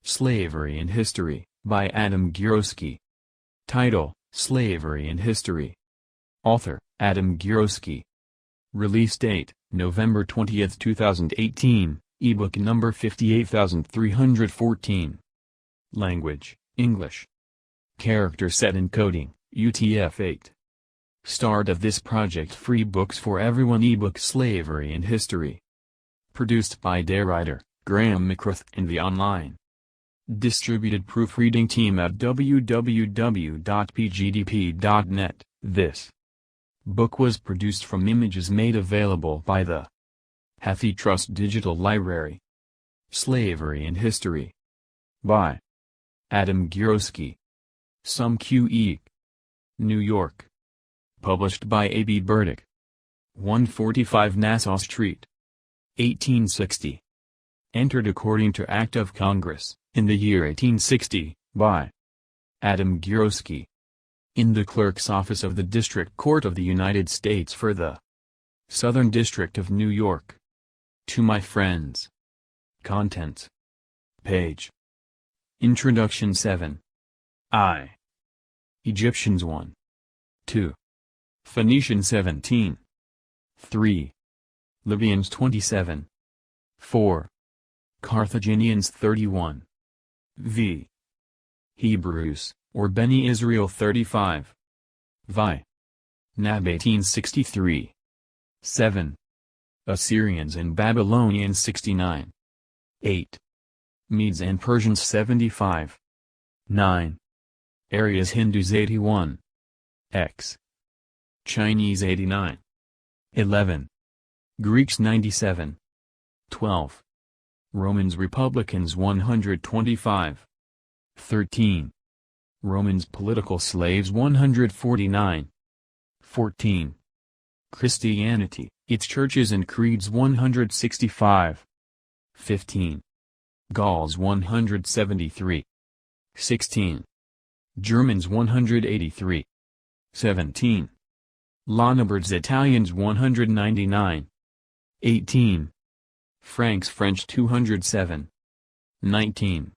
Slavery in History, by Adam Gurowski. Title, Slavery in History. Author, Adam Gurowski. Release date, November 20, 2018, ebook number 58314. Language, English. Character set encoding, UTF-8. Start of this project: free books for everyone ebook Slavery in History. Produced by Writer, Graham McGrath and the Online. Distributed proofreading team at www.pgdp.net. This book was produced from images made available by the HathiTrust Digital Library. Slavery in History. By Adam Gurowski. Some QE. New York. Published by A.B. Burdick. 145 Nassau Street. 1860. Entered according to Act of Congress, in the year 1860, by Adam Gurowski. In the Clerk's Office of the District Court of the United States for the Southern District of New York. To my friends. Contents. Page. Introduction 7. I. Egyptians 1. 2. Phoenicians 17. 3. Libyans 27. 4. Carthaginians 31. V. Hebrews, or Beni Israel 35. Vi. Nab 1863. 7. Assyrians and Babylonians 69. 8. Medes and Persians 75. 9. Areas Hindus 81. X. Chinese 89. 11. Greeks 97. 12. Romans Republicans 125. 13. Romans Political Slaves 149. 14. Christianity, its churches and creeds 165. 15. Gauls 173. 16. Germans 183. 17. Longobards Italians 199. 18. Franks French 207. 19.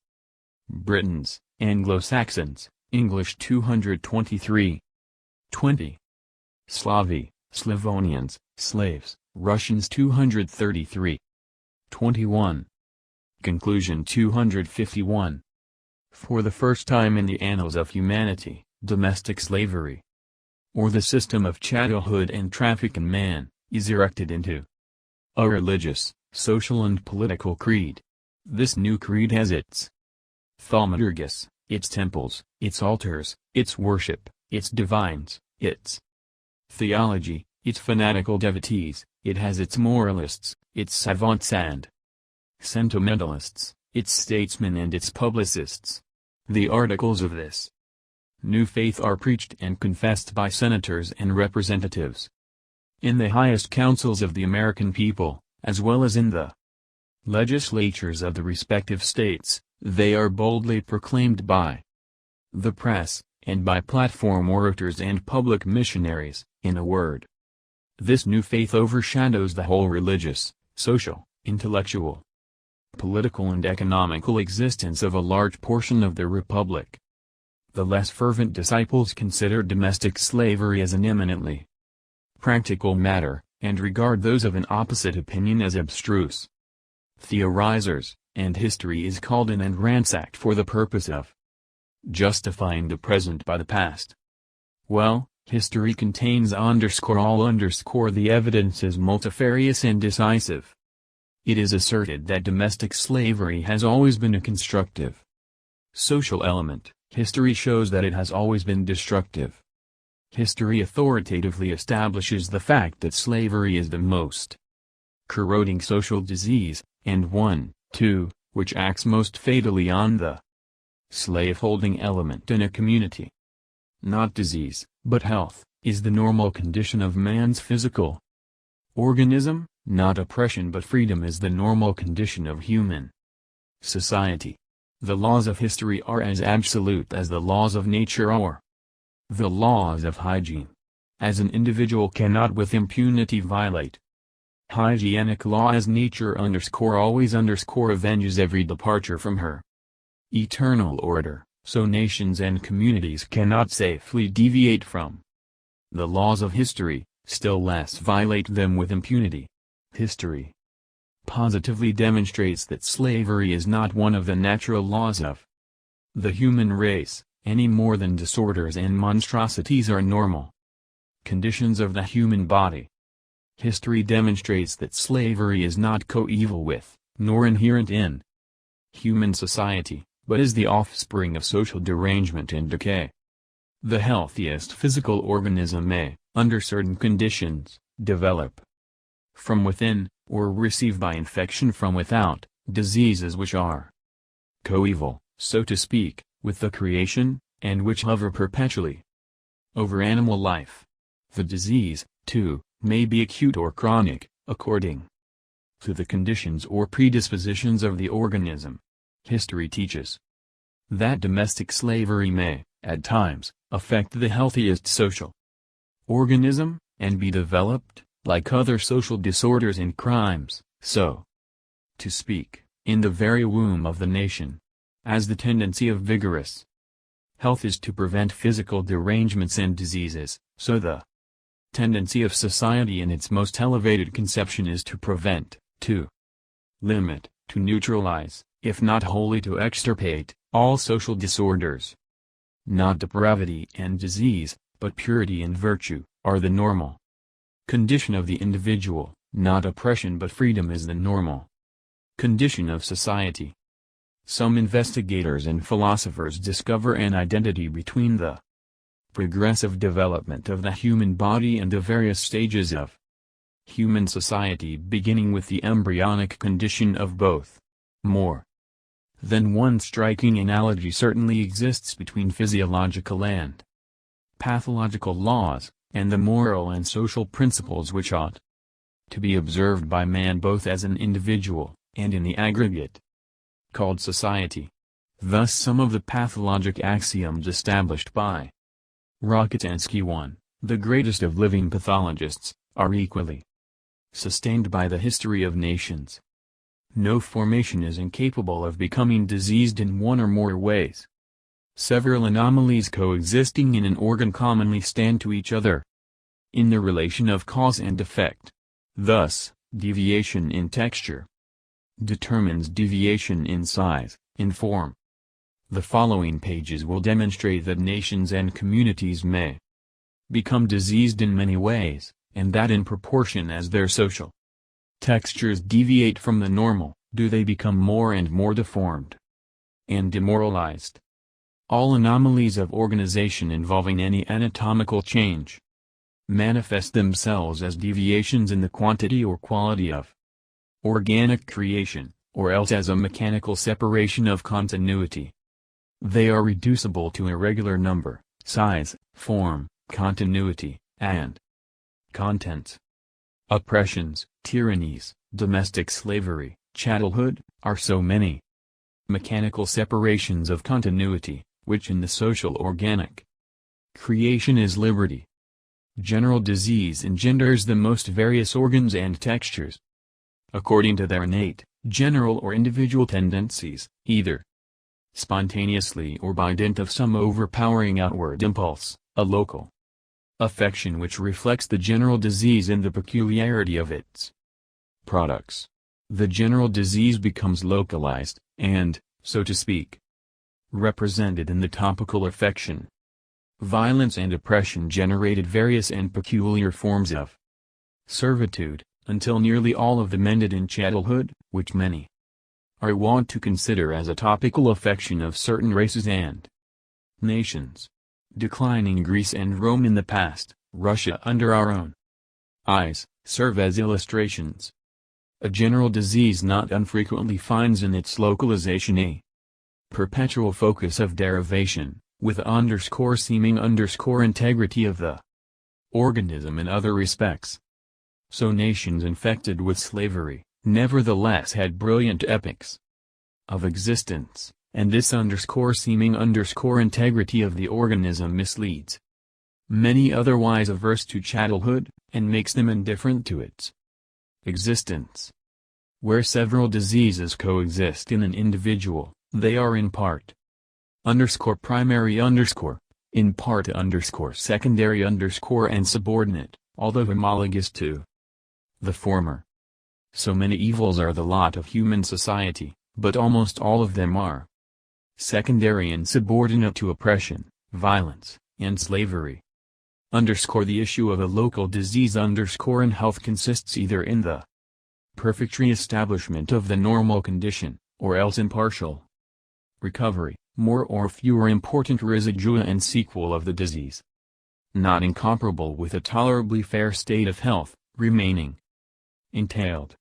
Britons, Anglo-Saxons, English 223. 20. Slavi, Slavonians, slaves, Russians 233. 21. Conclusion 251. For the first time in the annals of humanity, domestic slavery, or the system of chattelhood and traffic in man, is erected into a religious, social and political creed. This new creed has its thaumaturgus, its temples, its altars, its worship, its divines, its theology, its fanatical devotees, it has its moralists, its savants and sentimentalists, its statesmen and its publicists. The articles of this new faith are preached and confessed by senators and representatives in the highest councils of the American people, as well as in the legislatures of the respective states. They are boldly proclaimed by the press, and by platform orators and public missionaries. In a word, this new faith overshadows the whole religious, social, intellectual, political and economical existence of a large portion of the republic. The less fervent disciples consider domestic slavery as an eminently practical matter, and regard those of an opposite opinion as abstruse theorizers, and history is called in and ransacked for the purpose of justifying the present by the past. Well, history contains the evidence is multifarious and decisive. It is asserted that domestic slavery has always been a constructive social element. History shows that it has always been destructive. History authoritatively establishes the fact that slavery is the most corroding social disease, and one, too, which acts most fatally on the slaveholding element in a community. Not disease, but health, is the normal condition of man's physical organism. Not oppression but freedom is the normal condition of human society. The laws of history are as absolute as the laws of nature or the laws of hygiene. As an individual cannot with impunity violate hygienic law, as nature always avenges every departure from her eternal order, so nations and communities cannot safely deviate from the laws of history, still less violate them with impunity. History positively demonstrates that slavery is not one of the natural laws of the human race, any more than disorders and monstrosities are normal conditions of the human body. History demonstrates that slavery is not coeval with, nor inherent in, human society, but is the offspring of social derangement and decay. The healthiest physical organism may, under certain conditions, develop from within, or receive by infection from without, diseases which are coeval, so to speak, with the creation, and which hover perpetually over animal life. The disease, too, may be acute or chronic, according to the conditions or predispositions of the organism. History teaches that domestic slavery may, at times, affect the healthiest social organism, and be developed, like other social disorders and crimes, so to speak, in the very womb of the nation. As the tendency of vigorous health is to prevent physical derangements and diseases, so the tendency of society in its most elevated conception is to prevent, to limit, to neutralize, if not wholly to extirpate, all social disorders. Not depravity and disease, but purity and virtue, are the normal condition of the individual. Not oppression but freedom is the normal condition of society. Some investigators and philosophers discover an identity between the progressive development of the human body and the various stages of human society, beginning with the embryonic condition of both. More than one striking analogy certainly exists between physiological and pathological laws, and the moral and social principles which ought to be observed by man both as an individual, and in the aggregate called society. Thus some of the pathologic axioms established by Ch1, the greatest of living pathologists, are equally sustained by the history of nations. No formation is incapable of becoming diseased in one or more ways. Several anomalies coexisting in an organ commonly stand to each other in the relation of cause and effect. Thus, deviation in texture determines deviation in size, in form. The following pages will demonstrate that nations and communities may become diseased in many ways, and that in proportion as their social textures deviate from the normal, do they become more and more deformed and demoralized. All anomalies of organization involving any anatomical change manifest themselves as deviations in the quantity or quality of organic creation, or else as a mechanical separation of continuity. They are reducible to irregular number, size, form, continuity, and contents. Oppressions, tyrannies, domestic slavery, chattelhood, are so many mechanical separations of continuity, which in the social organic creation is liberty. General disease engenders the most various organs and textures, according to their innate, general or individual tendencies, either spontaneously or by dint of some overpowering outward impulse, a local affection which reflects the general disease and the peculiarity of its products. The general disease becomes localized, and, so to speak, represented in the topical affection. Violence and oppression generated various and peculiar forms of servitude, until nearly all of them ended in chattelhood, which many are wont to consider as a topical affection of certain races and nations. Declining Greece and Rome in the past, Russia under our own eyes, serve as illustrations. A general disease not unfrequently finds in its localization a perpetual focus of derivation, with seeming integrity of the organism in other respects. So nations infected with slavery, nevertheless had brilliant epochs of existence, and this seeming integrity of the organism misleads many otherwise averse to chattelhood, and makes them indifferent to its existence. Where several diseases coexist in an individual, They are in part primary in part secondary and subordinate, although homologous to the former. So many evils are the lot of human society, but almost all of them are secondary and subordinate to oppression, violence, and slavery. The issue of a local disease in health consists either in the perfect re-establishment of the normal condition, or else in partial recovery, more or fewer important residua and sequel of the disease. Not incomparable with a tolerably fair state of health, remaining entailed.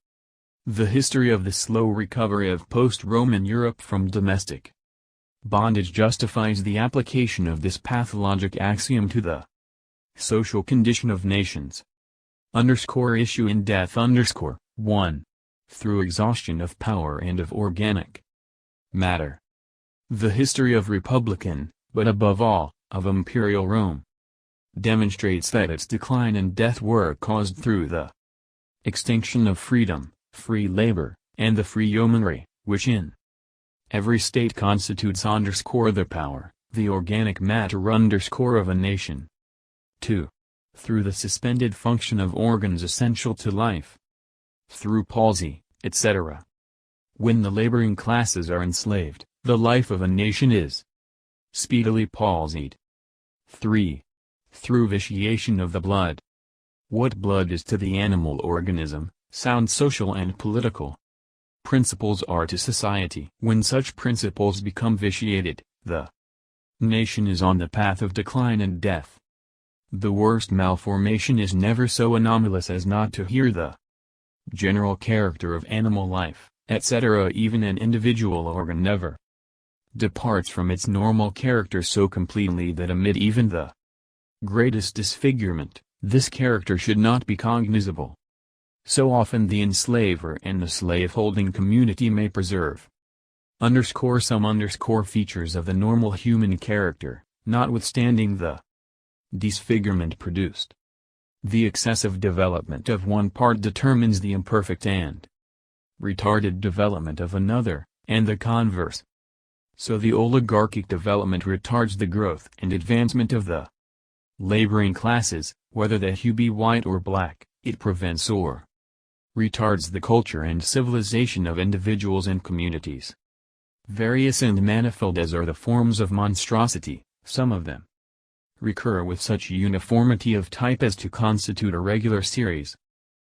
The history of the slow recovery of post-Roman Europe from domestic bondage justifies the application of this pathologic axiom to the social condition of nations. Issue in death 1. Through exhaustion of power and of organic matter. The history of republican, but above all, of imperial Rome, demonstrates that its decline and death were caused through the extinction of freedom, free labor, and the free yeomanry, which in every state constitutes the power, the organic matter of a nation. 2. Through the suspended function of organs essential to life. Through palsy, etc. When the laboring classes are enslaved, the life of a nation is speedily palsied. 3. Through vitiation of the blood. What blood is to the animal organism, sound social and political principles are to society. When such principles become vitiated, the nation is on the path of decline and death. The worst malformation is never so anomalous as not to hear the general character of animal life, etc. Even an individual organ never departs from its normal character so completely that amid even the greatest disfigurement, this character should not be cognizable. So often the enslaver and the slave-holding community may preserve some features of the normal human character, notwithstanding the disfigurement produced. The excessive development of one part determines the imperfect and retarded development of another, and the converse. So the oligarchic development retards the growth and advancement of the laboring classes, whether the hue be white or black. It prevents or retards the culture and civilization of individuals and communities. Various and manifold as are the forms of monstrosity, some of them recur with such uniformity of type as to constitute a regular series.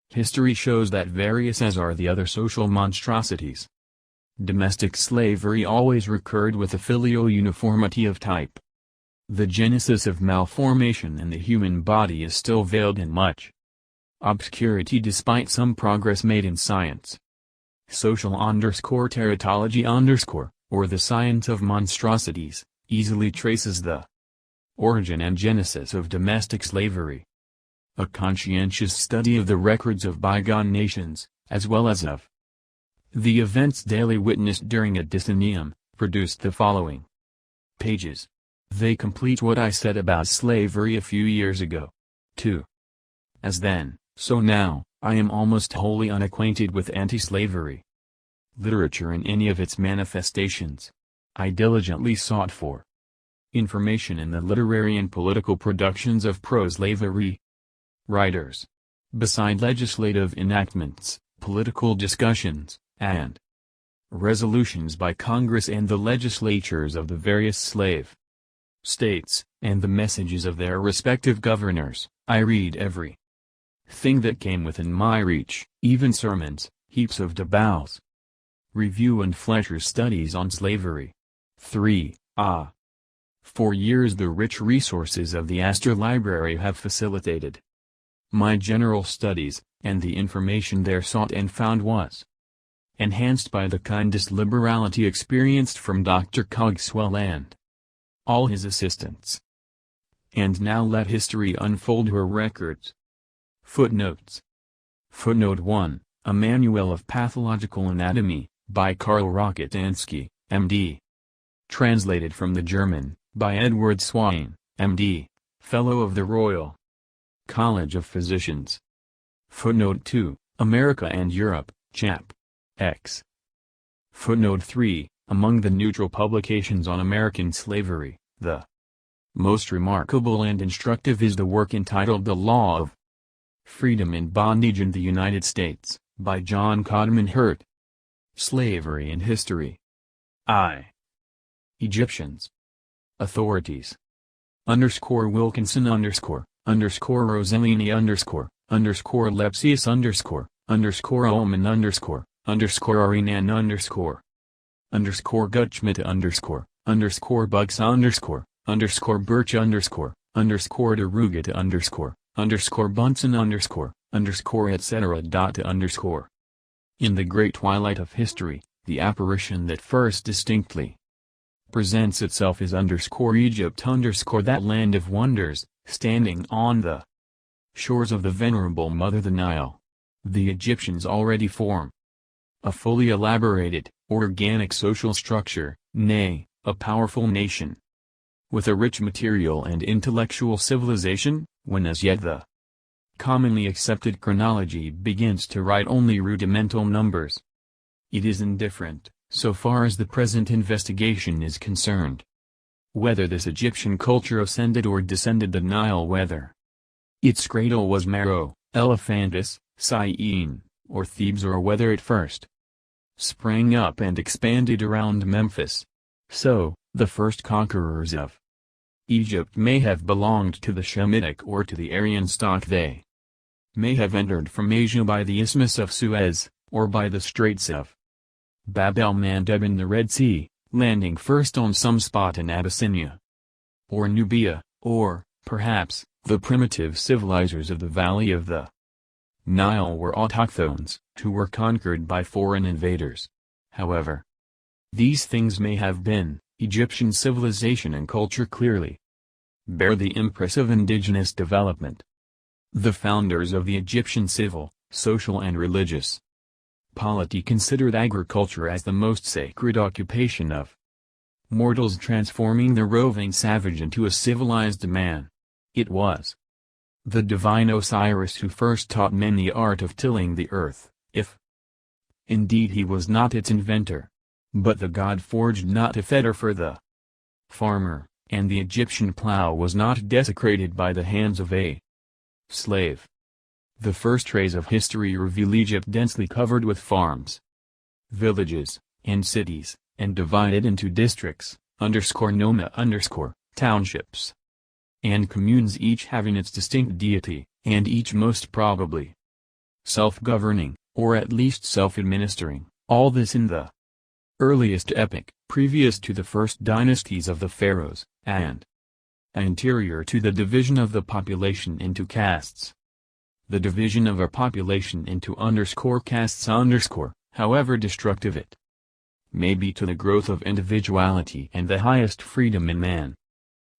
History shows that various as are the other social monstrosities, domestic slavery always recurred with a filial uniformity of type. The genesis of malformation in the human body is still veiled in much obscurity despite some progress made in science. Social teratology or the science of monstrosities, easily traces the origin and genesis of domestic slavery. A conscientious study of the records of bygone nations, as well as of the events daily witnessed during a decennium, produced the following pages. They complete what I said about slavery a few years ago. 2. As then, so now, I am almost wholly unacquainted with anti-slavery literature in any of its manifestations. I diligently sought for information in the literary and political productions of pro-slavery writers. Beside legislative enactments, political discussions, and resolutions by Congress and the legislatures of the various slave states, and the messages of their respective governors, I read every thing that came within my reach, even sermons, heaps of debats, review and Fletcher's studies on slavery. 3. For years the rich resources of the Astor Library have facilitated my general studies, and the information there sought and found was enhanced by the kindest liberality experienced from Dr. Cogswell and all his assistants. And now let history unfold her records. Footnotes. Footnote 1, A Manual of Pathological Anatomy, by Karl Rokitansky, M.D. Translated from the German, by Edward Swain, M.D., Fellow of the Royal College of Physicians. Footnote 2, America and Europe, Chap. X. Footnote 3, Among the neutral publications on American slavery, the most remarkable and instructive is the work entitled The Law of Freedom in Bondage in the United States, by John Codman Hurt. Slavery and History. Egyptians. Authorities. Wilkinson Rosellini Lepsius Ullman Arinan Gutschmidt Bugs Birch Derugit Bunsen etc. In the great twilight of history, the apparition that first distinctly presents itself is Egypt that land of wonders, standing on the shores of the venerable Mother the Nile. The Egyptians already form a fully elaborated, organic social structure, nay, a powerful nation, with a rich material and intellectual civilization, when as yet the commonly accepted chronology begins to write only rudimental numbers. It is indifferent, so far as the present investigation is concerned, whether this Egyptian culture ascended or descended the Nile, whether its cradle was Meroe, Elephantis, Syene, or Thebes, or whether it first sprang up and expanded around Memphis. So, the first conquerors of Egypt may have belonged to the Shemitic or to the Aryan stock. They may have entered from Asia by the Isthmus of Suez, or by the Straits of Bab el-Mandeb in the Red Sea, landing first on some spot in Abyssinia or Nubia, or, perhaps, the primitive civilizers of the valley of the Nile were autochthones, who were conquered by foreign invaders. However these things may have been, Egyptian civilization and culture clearly bear the impress of indigenous development. The founders of the Egyptian civil, social and religious polity considered agriculture as the most sacred occupation of mortals, transforming the roving savage into a civilized man. It was the divine Osiris who first taught men the art of tilling the earth, if indeed he was not its inventor. But the god forged not a fetter for the farmer, and the Egyptian plow was not desecrated by the hands of a slave. The first rays of history reveal Egypt densely covered with farms, villages, and cities, and divided into districts, townships, and communes, each having its distinct deity, and each most probably self-governing, or at least self-administering. All this in the earliest epoch, previous to the first dynasties of the pharaohs, and anterior to the division of the population into castes. The division of a population into castes, however destructive it may be to the growth of individuality and the highest freedom in man,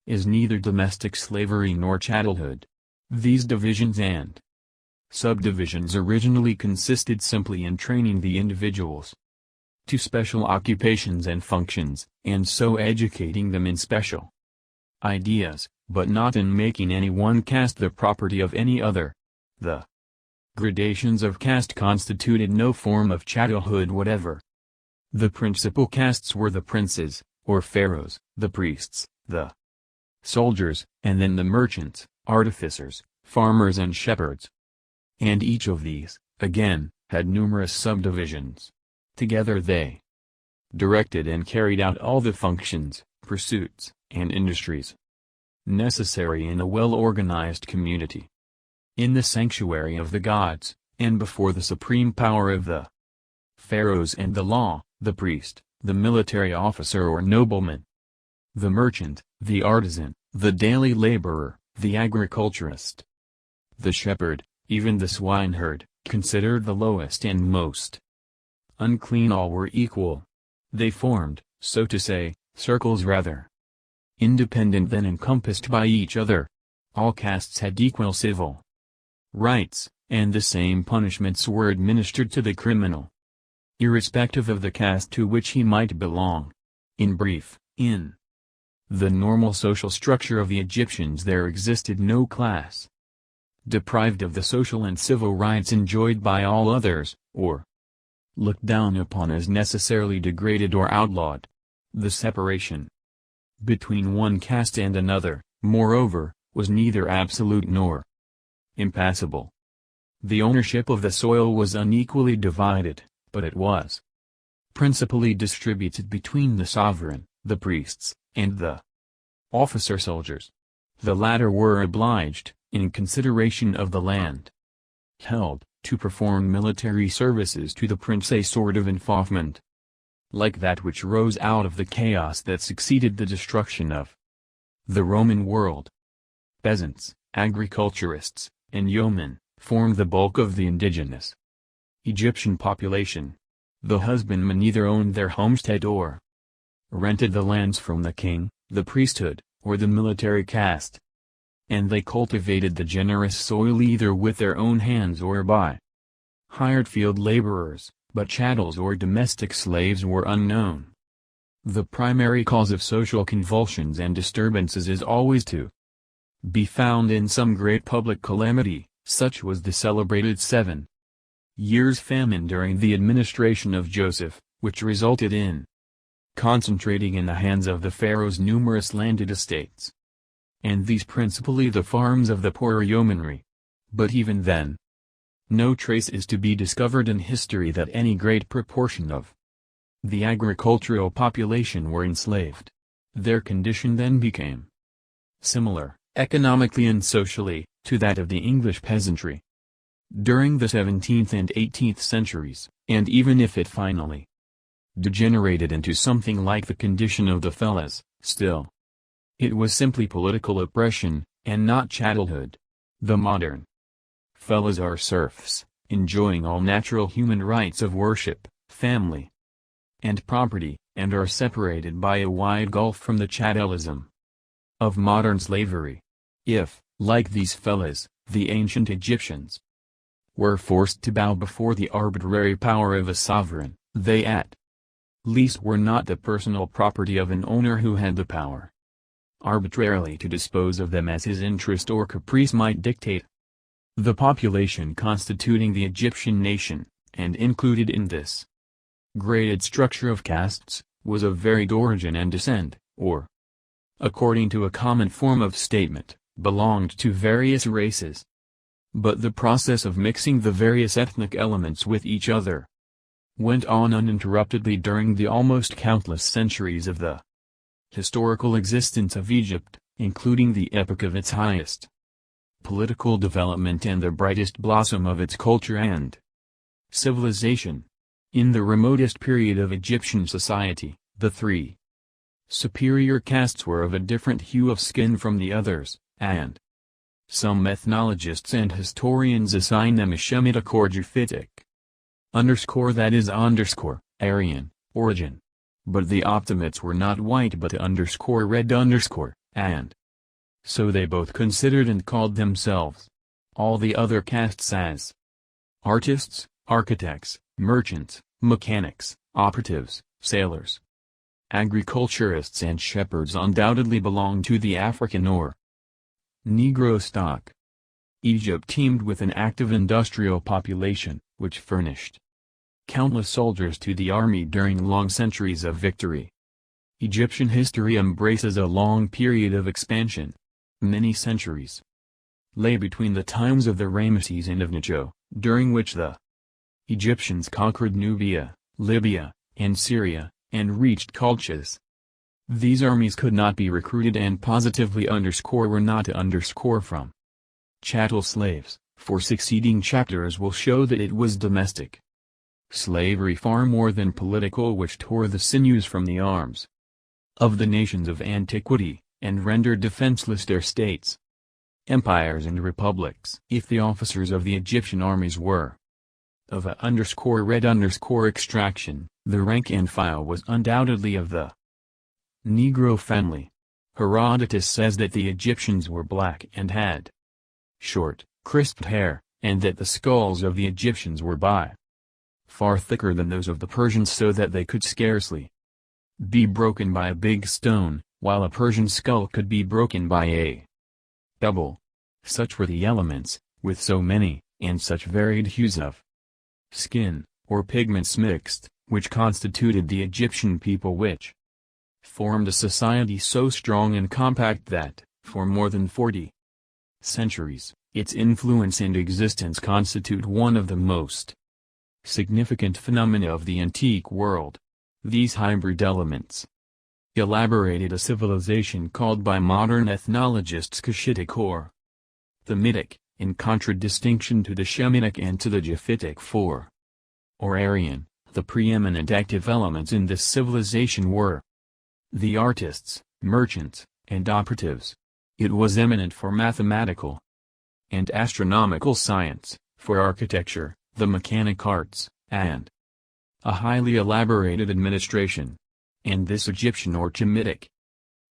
is neither domestic slavery nor chattelhood. These divisions and subdivisions originally consisted simply in training the individuals to special occupations and functions, and so educating them in special ideas, but not in making any one caste the property of any other. The gradations of caste constituted no form of chattelhood whatever. The principal castes were the princes, or pharaohs, the priests, the soldiers, and then the merchants, artificers, farmers and shepherds. And each of these, again, had numerous subdivisions. Together they directed and carried out all the functions, pursuits, and industries necessary in a well-organized community. In the sanctuary of the gods, and before the supreme power of the pharaohs and the law, the priest, the military officer or nobleman, the merchant, the artisan, the daily laborer, the agriculturist, the shepherd, even the swineherd, considered the lowest and most unclean, all were equal. They formed, so to say, circles rather independent than encompassed by each other. All castes had equal civil rights, and the same punishments were administered to the criminal, irrespective of the caste to which he might belong. In brief, in the normal social structure of the Egyptians there existed no class deprived of the social and civil rights enjoyed by all others, or looked down upon as necessarily degraded or outlawed. The separation between one caste and another, moreover, was neither absolute nor impassable. The ownership of the soil was unequally divided, but it was principally distributed between the sovereign, the priests, and the officer soldiers. The latter were obliged, in consideration of the land held, to perform military services to the prince, a sort of enfeoffment, like that which rose out of the chaos that succeeded the destruction of the Roman world. Peasants, agriculturists, and yeomen formed the bulk of the indigenous Egyptian population. The husbandmen either owned their homestead or rented the lands from the king, the priesthood, or the military caste. And they cultivated the generous soil either with their own hands or by hired field laborers, but chattels or domestic slaves were unknown. The primary cause of social convulsions and disturbances is always to be found in some great public calamity. Such was the celebrated 7 years' famine during the administration of Joseph, which resulted in concentrating in the hands of the pharaoh's numerous landed estates, and these principally the farms of the poorer yeomanry. But even then, no trace is to be discovered in history that any great proportion of the agricultural population were enslaved. Their condition then became similar, economically and socially, to that of the English peasantry during the 17th and 18th centuries, and even if it finally degenerated into something like the condition of the fellahs, still it was simply political oppression, and not chattelhood. The modern fellahs are serfs, enjoying all natural human rights of worship, family, and property, and are separated by a wide gulf from the chattelism of modern slavery. If, like these fellahs, the ancient Egyptians were forced to bow before the arbitrary power of a sovereign, they at least were not the personal property of an owner who had the power arbitrarily to dispose of them as his interest or caprice might dictate. The population constituting the Egyptian nation, and included in this graded structure of castes, was of varied origin and descent, or, according to a common form of statement, belonged to various races. But the process of mixing the various ethnic elements with each other went on uninterruptedly during the almost countless centuries of the historical existence of Egypt, including the epoch of its highest political development and the brightest blossom of its culture and civilization. In the remotest period of Egyptian society, the 3 superior castes were of a different hue of skin from the others, and some ethnologists and historians assign them a Shemitic or Japhetic Aryan origin. But the Optimates were not white but red and so they both considered and called themselves all the other castes as artists, architects, merchants, mechanics, operatives, sailors. Agriculturists and shepherds undoubtedly belonged to the African or Negro stock. Egypt teemed with an active industrial population, which furnished countless soldiers to the army during long centuries of victory. Egyptian history embraces a long period of expansion. Many centuries lay between the times of the Ramesses and of Necho, during which the Egyptians conquered Nubia, Libya, and Syria, and reached Colchis. These armies could not be recruited and positively were not from chattel slaves, for succeeding chapters will show that it was domestic slavery far more than political which tore the sinews from the arms of the nations of antiquity, and rendered defenseless their states, empires and republics. If the officers of the Egyptian armies were of a red extraction, the rank and file was undoubtedly of the Negro family. Herodotus says that the Egyptians were black and had short, crisped hair, and that the skulls of the Egyptians were by far thicker than those of the Persians, so that they could scarcely be broken by a big stone, while a Persian skull could be broken by a pebble. Such were the elements, with so many, and such varied hues of skin, or pigments mixed, which constituted the Egyptian people, which formed a society so strong and compact that, for more than 40 centuries, its influence and existence constitute one of the most significant phenomena of the antique world. These hybrid elements elaborated a civilization called by modern ethnologists Cushitic or Thammitic, in contradistinction to the Shemitic and to the Japhetic or Aryan. The preeminent active elements in this civilization were the artists, merchants, and operatives. It was eminent for mathematical and astronomical science, for architecture, the mechanic arts, and a highly elaborated administration. And this Egyptian or Chemitic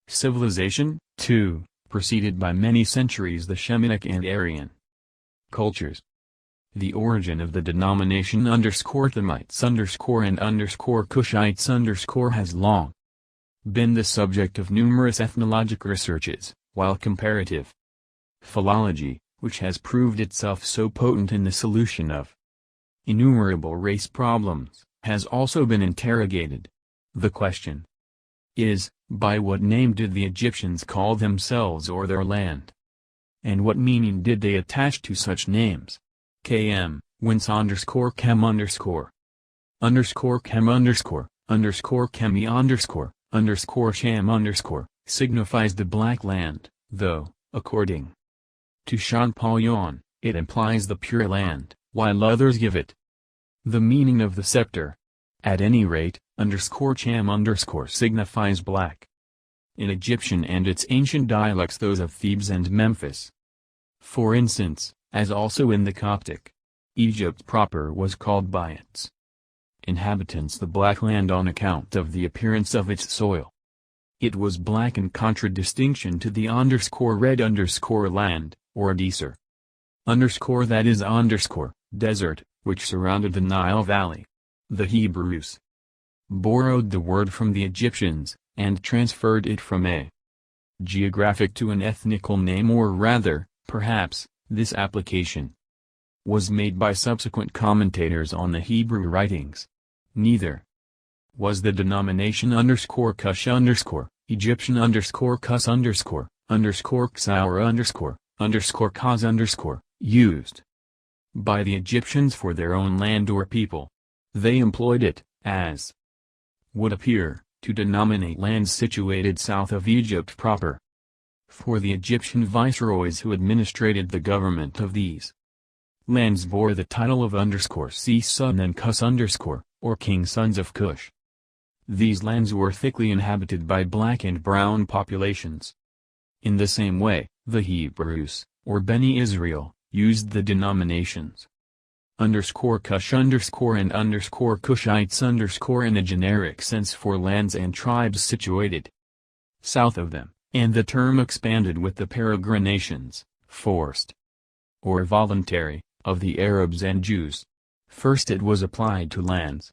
civilization, too, preceded by many centuries the Shemitic and Aryan cultures. The origin of the denomination _Thamites _ and _Cushites _ has long been the subject of numerous ethnologic researches, while comparative philology, which has proved itself so potent in the solution of innumerable race problems, has also been interrogated. The question is, by what name did the Egyptians call themselves or their land? And what meaning did they attach to such names? Km, whence _chem _chem _chemi _cham signifies the Black Land, though, according to Champollion, it implies the Pure Land, while others give it the meaning of the scepter. At any rate, _cham signifies black in Egyptian and its ancient dialects, those of Thebes and Memphis. For instance, as also in the Coptic, Egypt proper was called by its inhabitants the Black Land on account of the appearance of its soil. It was black in contradistinction to the _red land, or Deser, that is desert, which surrounded the Nile Valley. The Hebrews borrowed the word from the Egyptians, and transferred it from a geographic to an ethnical name, or rather, perhaps, this application was made by subsequent commentators on the Hebrew writings. Neither was the denomination _Cush Egyptian _Cus _Xaur _Kaz used by the Egyptians for their own land or people. They employed it, as would appear, to denominate lands situated south of Egypt proper. For the Egyptian viceroys who administrated the government of these lands bore the title of _Sun and Cus or King Sons of Cush. These lands were thickly inhabited by black and brown populations. In the same way, the Hebrews, or Beni Israel, used the denominations _Cush and _Cushites in a generic sense for lands and tribes situated south of them, and the term expanded with the peregrinations, forced or voluntary, of the Arabs and Jews. First it was applied to lands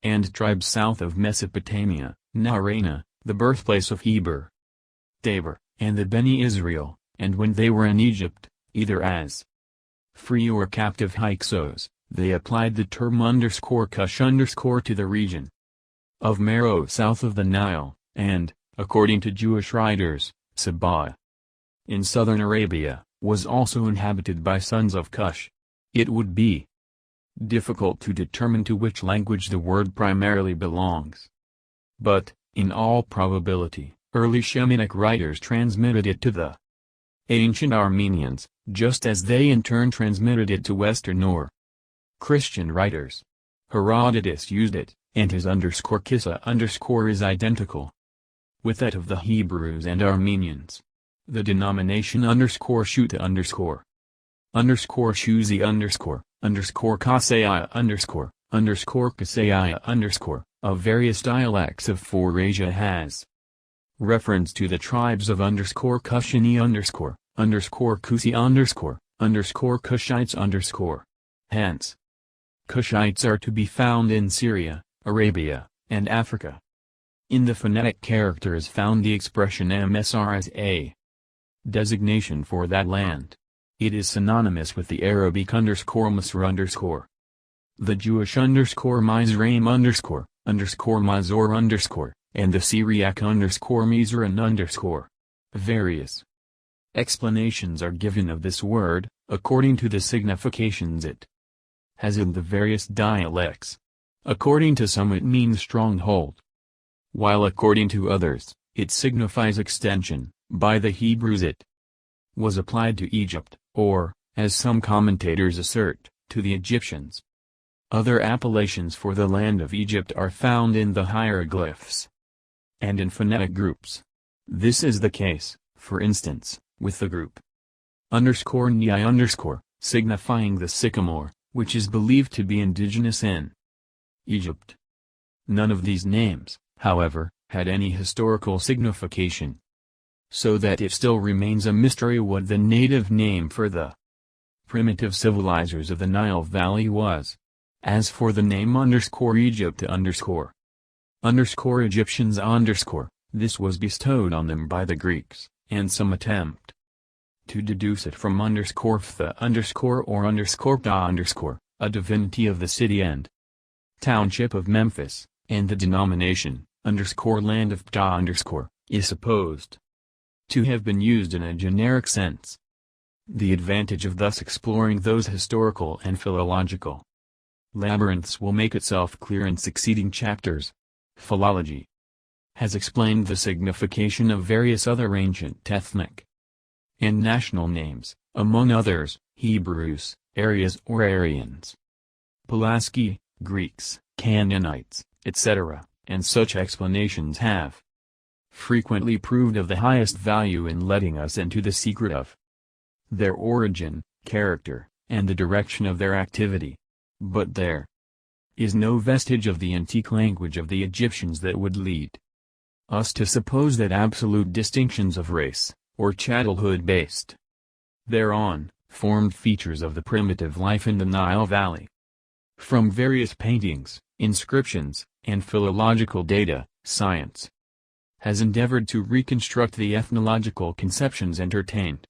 and tribes south of Mesopotamia, Narena, the birthplace of Heber, Tabor, and the Beni Israel, and when they were in Egypt, either as free or captive Hyksos, they applied the term _Cush to the region of Meroe south of the Nile, and, according to Jewish writers, Sabah, in southern Arabia, was also inhabited by sons of Cush. It would be difficult to determine to which language the word primarily belongs. But, in all probability, early Shemitic writers transmitted it to the ancient Armenians, just as they in turn transmitted it to Western or Christian writers. Herodotus used it, and his _Kissa_ is identical with that of the Hebrews and Armenians. The denomination _Shuta_ Shuzi_ Kasaya_ of various dialects of Forasia has reference to the tribes of _Kushini_ Kusi_ Cushites_ Hence, Cushites are to be found in Syria, Arabia, and Africa. In the phonetic character is found the expression Msr as a designation for that land. It is synonymous with the Arabic _Misr_. the Jewish Mizraim Mazor and the Syriac Mizraim Various explanations are given of this word, according to the significations it has in the various dialects. According to some it means stronghold, while according to others, it signifies extension. By the Hebrews it was applied to Egypt, or, as some commentators assert, to the Egyptians. Other appellations for the land of Egypt are found in the hieroglyphs and in phonetic groups. This is the case, for instance, with the group _Ni_, signifying the sycamore, which is believed to be indigenous in Egypt. None of these names, however, had any historical signification, so that it still remains a mystery what the native name for the primitive civilizers of the Nile Valley was. As for the name _Egypt Egyptians this was bestowed on them by the Greeks, and some attempt to deduce it from _Ptha_ or _Da_, a divinity of the city and township of Memphis, and the denomination _land of Ptah_ is supposed to have been used in a generic sense. The advantage of thus exploring those historical and philological labyrinths will make itself clear in succeeding chapters. Philology has explained the signification of various other ancient ethnic and national names, among others, Hebrews, Aryas or Aryans, Pelasgi, Greeks, Canaanites, etc., and such explanations have frequently proved of the highest value in letting us into the secret of their origin, character, and the direction of their activity. But there is no vestige of the antique language of the Egyptians that would lead us to suppose that absolute distinctions of race, or chattelhood based thereon, formed features of the primitive life in the Nile Valley. From various paintings, inscriptions, and philological data, science has endeavored to reconstruct the ethnological conceptions entertained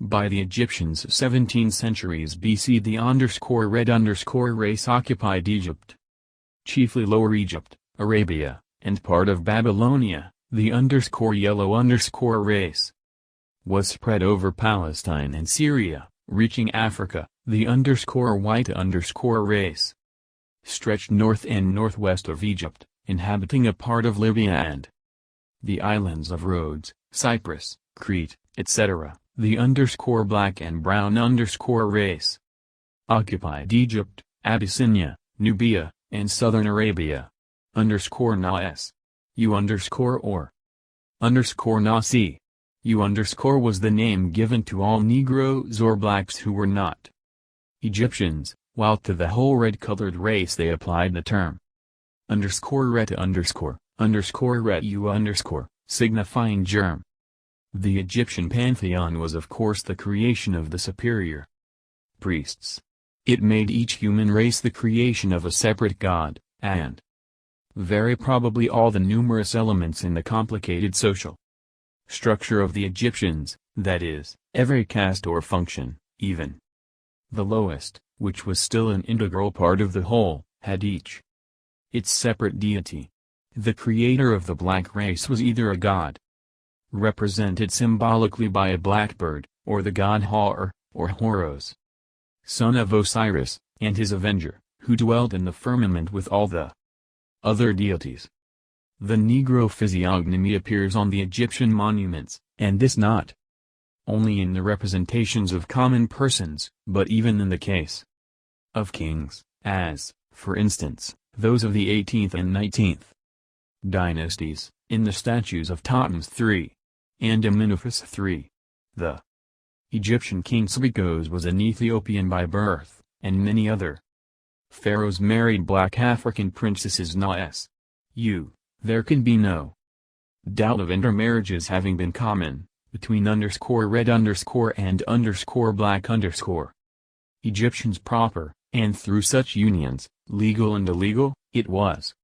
by the Egyptians. 17 centuries BC the _red_ race occupied Egypt, chiefly Lower Egypt, Arabia, and part of Babylonia. The _yellow_ race was spread over Palestine and Syria, reaching Africa. The _white_ race stretched north and northwest of Egypt, inhabiting a part of Libya and the islands of Rhodes, Cyprus, Crete, etc. The _black and brown_ race occupied Egypt, Abyssinia, Nubia, and southern Arabia. _nas. or _nasi. Was the name given to all Negroes or blacks who were not Egyptians, while to the whole red-colored race they applied the term _ret_ signifying germ. The Egyptian pantheon was of course the creation of the superior priests. It made each human race the creation of a separate god, and very probably all the numerous elements in the complicated social structure of the Egyptians, that is, every caste or function, even the lowest, which was still an integral part of the whole, had each its separate deity. The creator of the black race was either a god, represented symbolically by a blackbird, or the god Hor, or Horos, son of Osiris, and his avenger, who dwelt in the firmament with all the other deities. The Negro physiognomy appears on the Egyptian monuments, and this not only in the representations of common persons, but even in the case of kings, as, for instance, those of the 18th and 19th dynasties, in the statues of Thutmose III and Amenophis III. The Egyptian king Sbikos was an Ethiopian by birth, and many other pharaohs married black African princesses. There can be no doubt of intermarriages having been common, between _red_ and _black_. Egyptians proper, and through such unions, legal and illegal, it was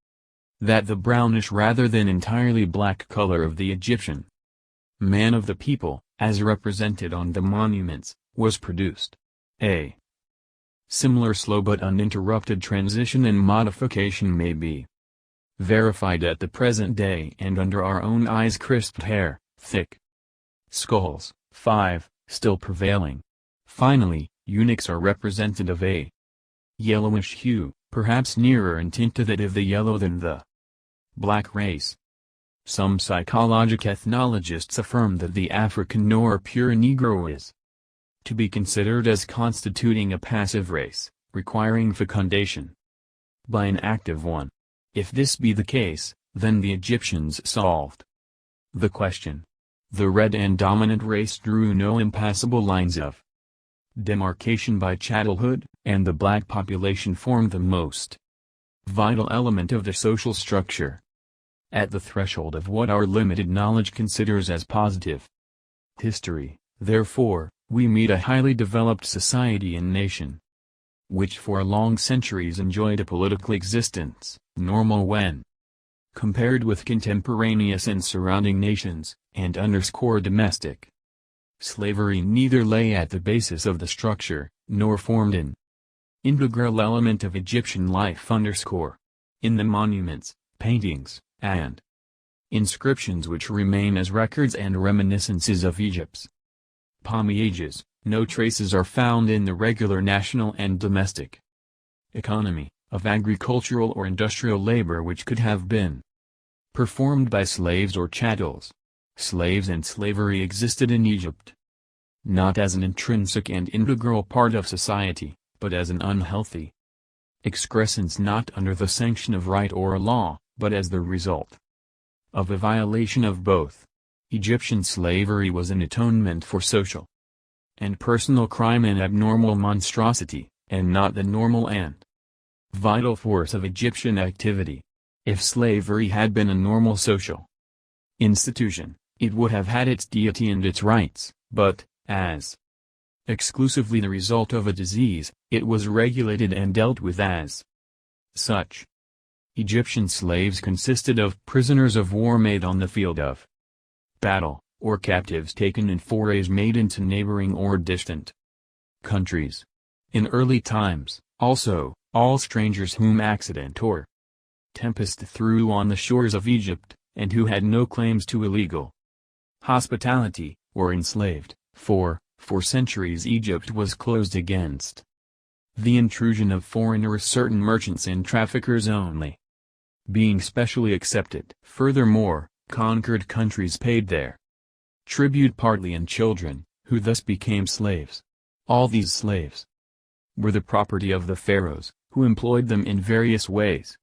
that the brownish rather than entirely black color of the Egyptian man of the people, as represented on the monuments, was produced. A Similar slow but uninterrupted transition and modification may be verified at the present day and under our own eyes. Crisped hair, thick skulls, 5, still prevailing. Finally, eunuchs are represented of a yellowish hue, perhaps nearer in tint to that of the yellow than the black race. Some psychologic ethnologists affirm that the African or pure Negro is to be considered as constituting a passive race, requiring fecundation by an active one. If this be the case, then the Egyptians solved the question. The red and dominant race drew no impassable lines of demarcation by chattelhood, and the black population formed the most vital element of the social structure. At the threshold of what our limited knowledge considers as positive history, therefore, we meet a highly developed society and nation, which for long centuries enjoyed a political existence, normal when compared with contemporaneous and surrounding nations, and underscore domestic slavery neither lay at the basis of the structure, nor formed an integral element of Egyptian life. In the monuments, paintings, and inscriptions which remain as records and reminiscences of Egypt's palmy ages, no traces are found in the regular national and domestic economy, of agricultural or industrial labor which could have been performed by slaves or chattels. Slaves and slavery existed in Egypt not as an intrinsic and integral part of society, but as an unhealthy excrescence not under the sanction of right or law, but as the result of a violation of both. Egyptian slavery was an atonement for social and personal crime and abnormal monstrosity, and not the normal and vital force of Egyptian activity. If slavery had been a normal social institution, it would have had its deity and its rights, but, as exclusively the result of a disease, it was regulated and dealt with as such. Egyptian slaves consisted of prisoners of war made on the field of battle, or captives taken in forays made into neighboring or distant countries. In early times, also, all strangers whom accident or tempest threw on the shores of Egypt, and who had no claims to illegal hospitality, were enslaved, for centuries Egypt was closed against the intrusion of foreigners, certain merchants and traffickers only being specially accepted. Furthermore, conquered countries paid their tribute partly in children, who thus became slaves. All these slaves were the property of the pharaohs, who employed them in various ways,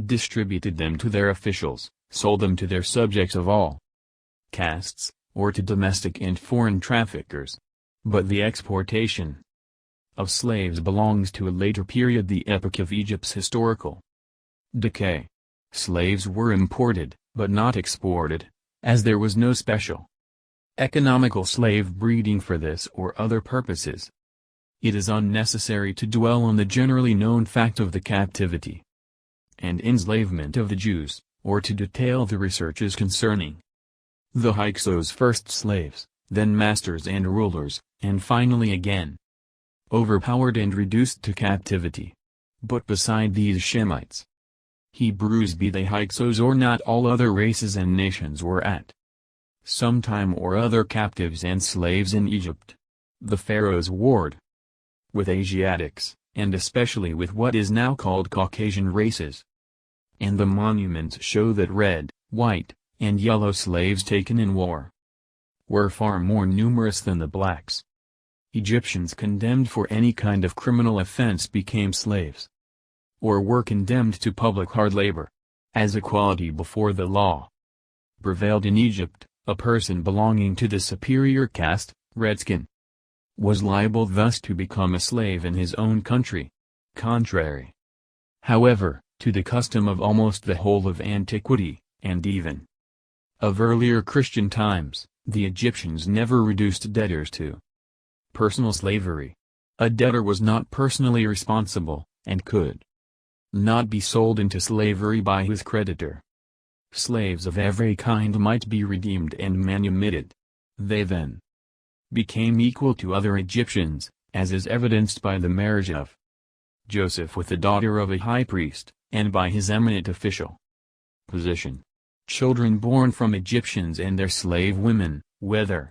distributed them to their officials, sold them to their subjects of all castes, or to domestic and foreign traffickers. But the exportation of slaves belongs to a later period, the epoch of Egypt's historical decay. Slaves were imported, but not exported, as there was no special economical slave breeding for this or other purposes. It is unnecessary to dwell on the generally known fact of the captivity and enslavement of the Jews, or to detail the researches concerning the Hyksos, first slaves, then masters and rulers, and finally again overpowered and reduced to captivity. But beside these Shemites, Hebrews, be they Hyksos or not, all other races and nations were at some time or other captives and slaves in Egypt. The pharaohs warred with Asiatics, and especially with what is now called Caucasian races. And the monuments show that red, white, and yellow slaves taken in war were far more numerous than the blacks. Egyptians condemned for any kind of criminal offense became slaves, or were condemned to public hard labor. As equality before the law prevailed in Egypt, a person belonging to the superior caste, redskin, was liable thus to become a slave in his own country. Contrary, however, to the custom of almost the whole of antiquity, and even of earlier Christian times, the Egyptians never reduced debtors to personal slavery. A debtor was not personally responsible, and could not be sold into slavery by his creditor. Slaves of every kind might be redeemed and manumitted. They then became equal to other Egyptians, as is evidenced by the marriage of Joseph with the daughter of a high priest, and by his eminent official position. Children born from Egyptians and their slave women, whether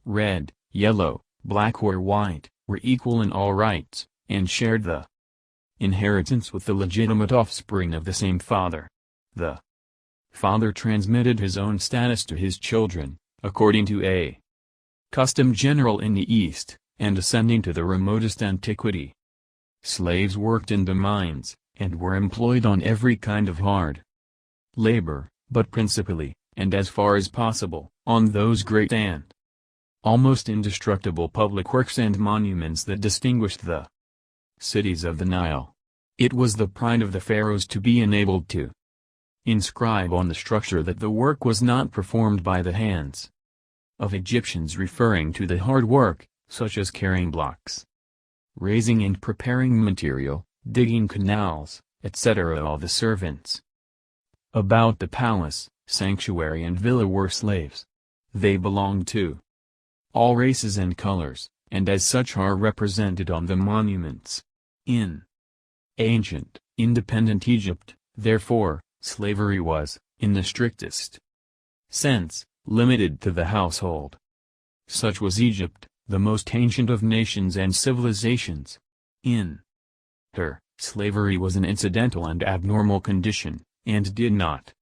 red, yellow, black or white, were equal in all rights, and shared the inheritance with the legitimate offspring of the same father. The father transmitted his own status to his children, according to a custom general in the East, and ascending to the remotest antiquity. Slaves worked in the mines, and were employed on every kind of hard labor, but principally, and as far as possible, on those great and almost indestructible public works and monuments that distinguished the cities of the Nile. It was the pride of the pharaohs to be enabled to inscribe on the structure that the work was not performed by the hands of Egyptians, referring to the hard work, such as carrying blocks, raising and preparing material, digging canals, etc. All the servants about the palace, sanctuary and villa were slaves. They belonged to all races and colors, and as such are represented on the monuments. In ancient, independent Egypt, therefore, slavery was, in the strictest sense, limited to the household. Such was Egypt, the most ancient of nations and civilizations. In her, slavery was an incidental and abnormal condition, and did not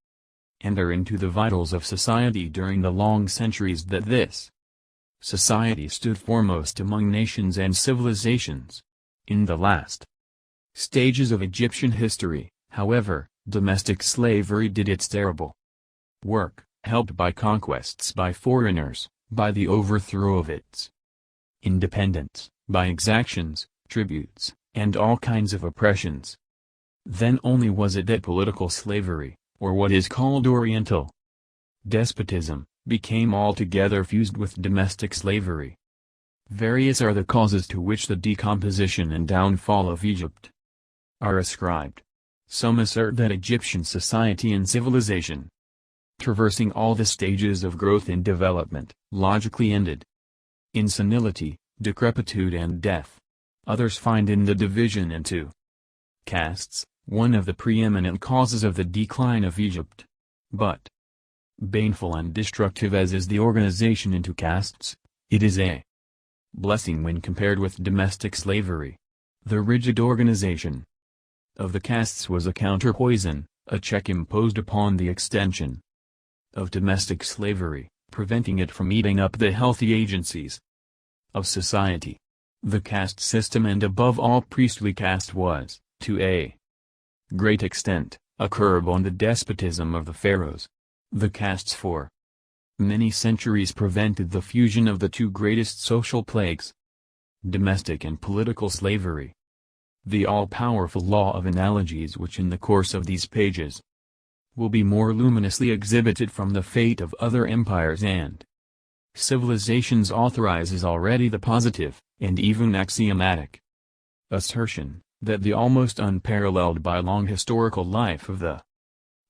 enter into the vitals of society during the long centuries that this society stood foremost among nations and civilizations. In the last stages of Egyptian history, however, domestic slavery did its terrible work, helped by conquests by foreigners, by the overthrow of its independence, by exactions, tributes, and all kinds of oppressions. Then only was it that political slavery, or what is called Oriental despotism, became altogether fused with domestic slavery. Various are the causes to which the decomposition and downfall of Egypt are ascribed. Some assert that Egyptian society and civilization, traversing all the stages of growth and development, logically ended in senility, decrepitude and death. Others find in the division into castes, one of the preeminent causes of the decline of Egypt. But, baneful and destructive as is the organization into castes, it is a blessing when compared with domestic slavery. The rigid organization of the castes was a counterpoison, a check imposed upon the extension of domestic slavery, preventing it from eating up the healthy agencies of society. The caste system and above all priestly caste was, to a great extent, a curb on the despotism of the pharaohs. The castes for many centuries prevented the fusion of the two greatest social plagues, domestic and political slavery. The all-powerful law of analogies, which in the course of these pages will be more luminously exhibited from the fate of other empires and civilizations, authorizes already the positive, and even axiomatic, assertion, that the almost unparalleled by long historical life of the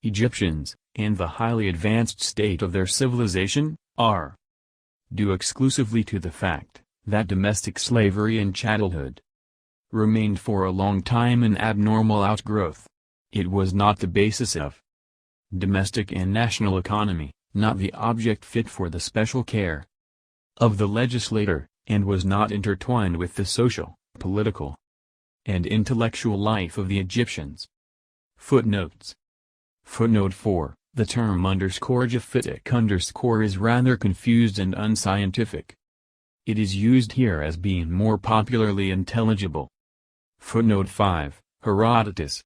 Egyptians, and the highly advanced state of their civilization, are due exclusively to the fact that domestic slavery and chattelhood remained for a long time an abnormal outgrowth. It was not the basis of domestic and national economy, not the object fit for the special care of the legislator, and was not intertwined with the social, political, and intellectual life of the Egyptians. Footnotes. Footnote 4. The term _Japhetic_ is rather confused and unscientific. It is used here as being more popularly intelligible. Footnote 5. Herodotus,